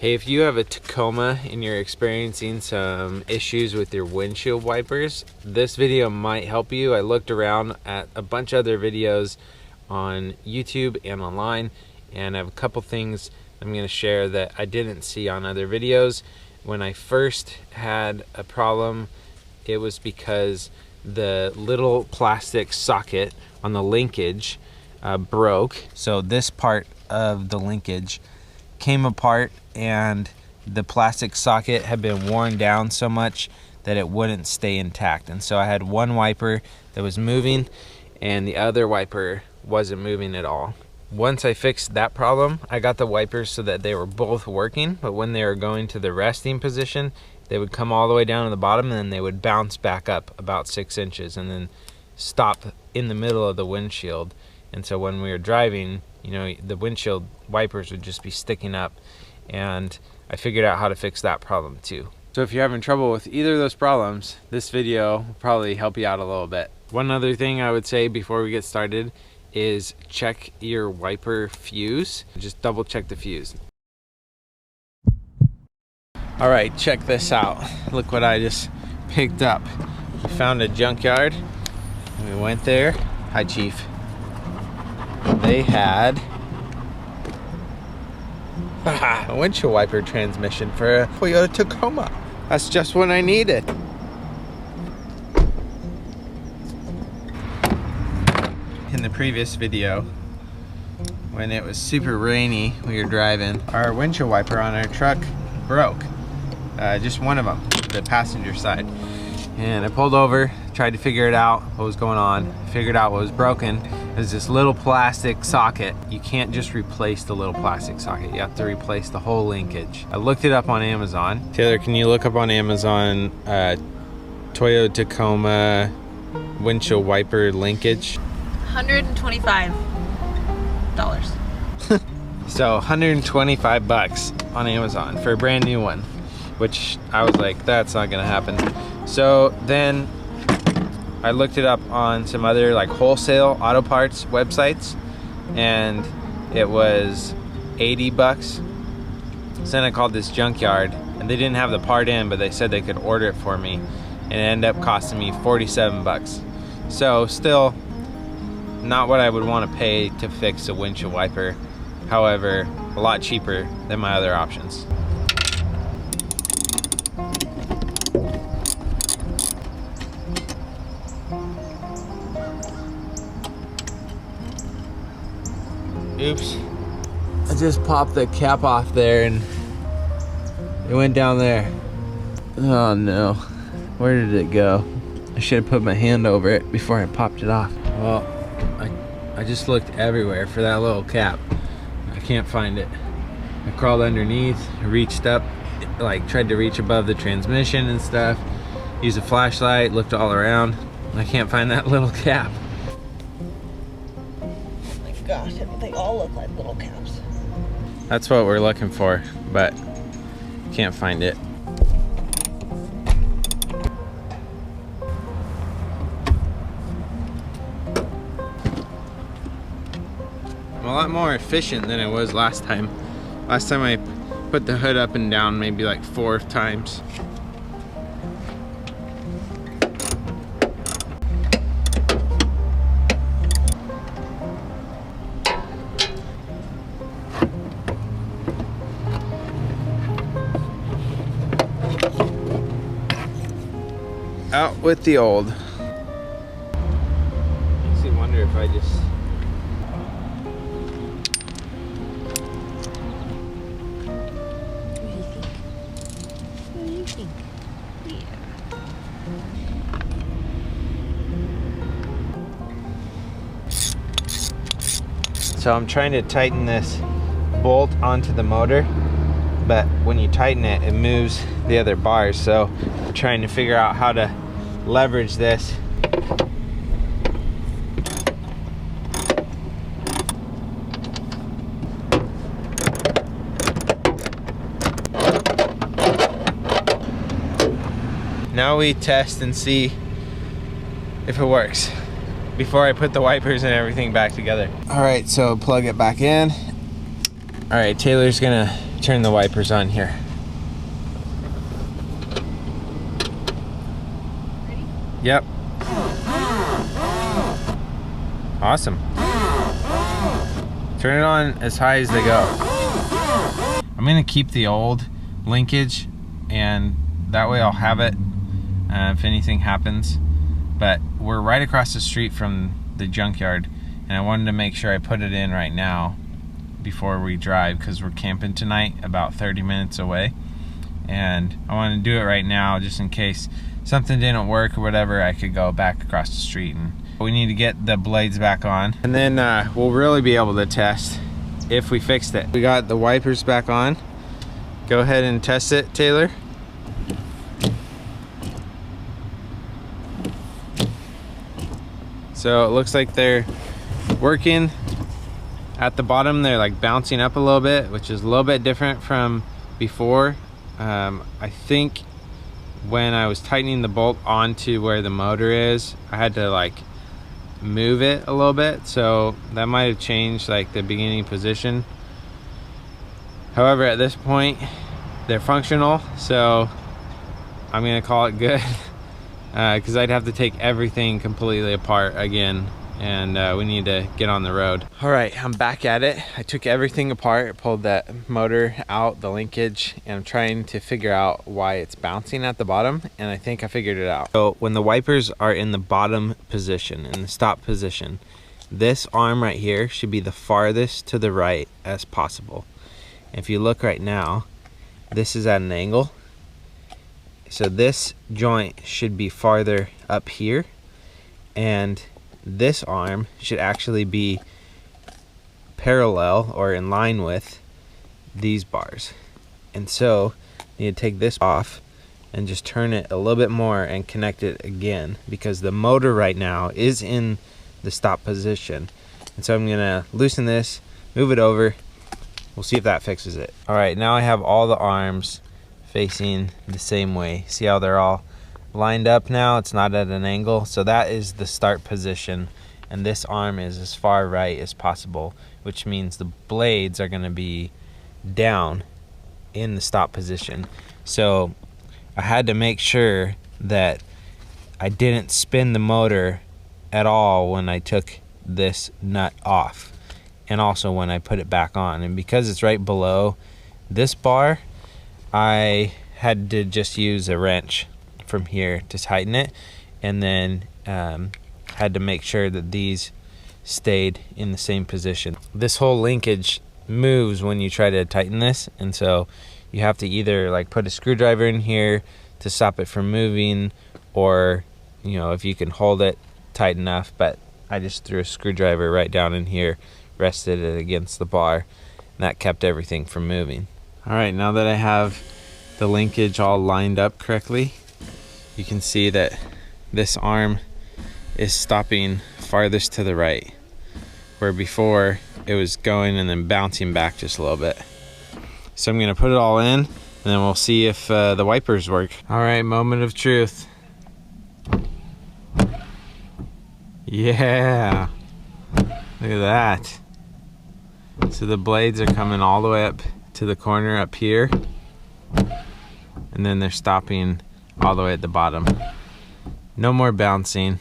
Hey, if you have a Tacoma and you're experiencing some issues with your windshield wipers, this video might help you. I looked around at a bunch of other videos on YouTube and online, and I have a couple things I'm going to share that I didn't see on other videos. When I first had a problem, it was because the little plastic socket on the linkage broke. So this part of the linkage came apart, and the plastic socket had been worn down so much that it wouldn't stay intact. And so I had one wiper that was moving and the other wiper wasn't moving at all. Once I fixed that problem, I got the wipers so that they were both working, but when they were going to the resting position, they would come all the way down to the bottom, and then they would bounce back up about 6 inches and then stop in the middle of the windshield. And so when we were driving, you know, the windshield wipers would just be sticking up, and I figured out how to fix that problem too. So if you're having trouble with either of those problems, this video will probably help you out a little bit. One other thing I would say before we get started is check your wiper fuse. Just double check the fuse. All right, check this out. Look what I just picked up. We found a junkyard. We went there. Hi, Chief. They had a windshield wiper transmission for a Toyota Tacoma. That's just what I needed. In the previous video, when it was super rainy, we were driving, our windshield wiper on our truck broke. Just one of them, the passenger side. And I pulled over, tried to figure it out, what was going on, figured out what was broken. There's this little plastic socket. You can't just replace the little plastic socket. You have to replace the whole linkage. I looked it up on Amazon. Taylor, can you look up on Amazon Toyota Tacoma windshield wiper linkage? $125. So 125 bucks on Amazon for a brand new one, which I was like, that's not gonna happen. So then I looked it up on some other like wholesale auto parts websites, and it was 80 bucks. So then I called this junkyard, and they didn't have the part in, but they said they could order it for me, and it ended up costing me 47 bucks. So still not what I would want to pay to fix a windshield wiper. However, a lot cheaper than my other options. Oops, I just popped the cap off there and it went down there. Oh no, where did it go? I should have put my hand over it before I popped it off. Well, I just looked everywhere for that little cap. I can't find it. I crawled underneath, reached up, like tried to reach above the transmission and stuff, used a flashlight, looked all around. I can't find that little cap. Gosh, they all look like little caps. That's what we're looking for, but can't find it. I'm a lot more efficient than it was last time. Last time I put the hood up and down maybe like 4 times. Out with the old. Makes me wonder if I just... What do you think? Yeah. So I'm trying to tighten this bolt onto the motor, but when you tighten it, it moves the other bars. So I'm trying to figure out how to leverage this. Now we test and see if it works before I put the wipers and everything back together. All right, so plug it back in. All right, Taylor's gonna turn the wipers on here. Ready? Yep. Awesome. Turn it on as high as they go. I'm gonna keep the old linkage, and that way I'll have it if anything happens. But we're right across the street from the junkyard, and I wanted to make sure I put it in right now before we drive, because we're camping tonight about 30 minutes away, and I want to do it right now just in case something didn't work or whatever. I could go back across the street, and we need to get the blades back on, and then we'll really be able to test if we fixed it. We got the wipers back on. Go ahead and test it, Taylor. So it looks like they're working. At the bottom they're like bouncing up a little bit, which is a little bit different from before. I think when I was tightening the bolt onto where the motor is, I had to like move it a little bit, so that might have changed like the beginning position. However, at this point they're functional, so I'm gonna call it good. Because I'd have to take everything completely apart again, and we need to get on the road. All right, I'm back at it. I took everything apart, pulled that motor out, the linkage, and I'm trying to figure out why it's bouncing at the bottom, and I think I figured it out. So when the wipers are in the bottom position, in the stop position, this arm right here should be the farthest to the right as possible. If you look right now, this is at an angle. So this joint should be farther up here, and this arm should actually be parallel or in line with these bars. And so you need to take this off and just turn it a little bit more and connect it again, because the motor right now is in the stop position. And so I'm gonna loosen this, move it over. We'll see if that fixes it. All right, now I have all the arms facing the same way. See how they're all lined up now? It's not at an angle. So that is the start position, and this arm is as far right as possible, which means the blades are going to be down in the stop position. So I had to make sure that I didn't spin the motor at all when I took this nut off, and also when I put it back on. And because it's right below this bar, I had to just use a wrench from here to tighten it, and then had to make sure that these stayed in the same position. This whole linkage moves when you try to tighten this, and so you have to either like put a screwdriver in here to stop it from moving, or you know, if you can hold it tight enough. But I just threw a screwdriver right down in here, rested it against the bar, and that kept everything from moving. All right, now that I have the linkage all lined up correctly, you can see that this arm is stopping farthest to the right, where before it was going and then bouncing back just a little bit. So I'm gonna put it all in, and then we'll see if the wipers work. All right, moment of truth. Yeah, look at that. So the blades are coming all the way up to the corner up here, and then they're stopping all the way at the bottom. No more bouncing.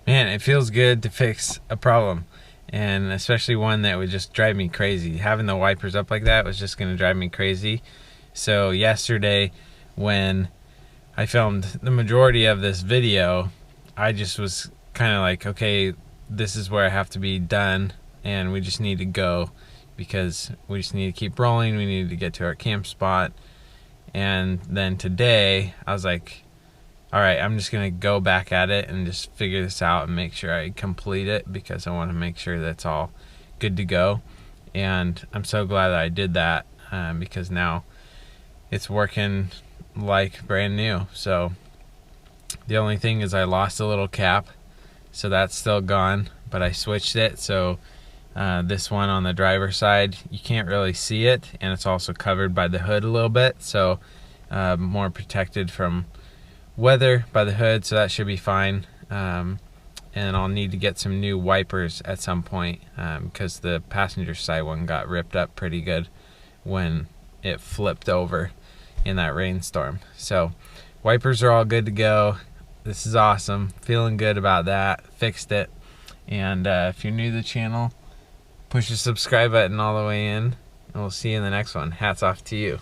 Man, it feels good to fix a problem, and especially one that would just drive me crazy. Having the wipers up like that was just gonna drive me crazy. So yesterday, when I filmed the majority of this video, I just was kind of like, okay, this is where I have to be done, and we just need to go, because we just need to keep rolling. We need to get to our camp spot. And then today I was like, all right, I'm just gonna go back at it and just figure this out and make sure I complete it, because I want to make sure that's all good to go. And I'm so glad that I did that, because now it's working like brand new. So the only thing is I lost a little cap, so that's still gone, but I switched it. So this one on the driver's side, you can't really see it, and it's also covered by the hood a little bit, so more protected from weather by the hood, so that should be fine. And I'll need to get some new wipers at some point, because the passenger side one got ripped up pretty good when it flipped over in that rainstorm. So wipers are all good to go. This is awesome. Feeling good about that. Fixed it. And if you're new to the channel, push the subscribe button all the way in, and we'll see you in the next one. Hats off to you.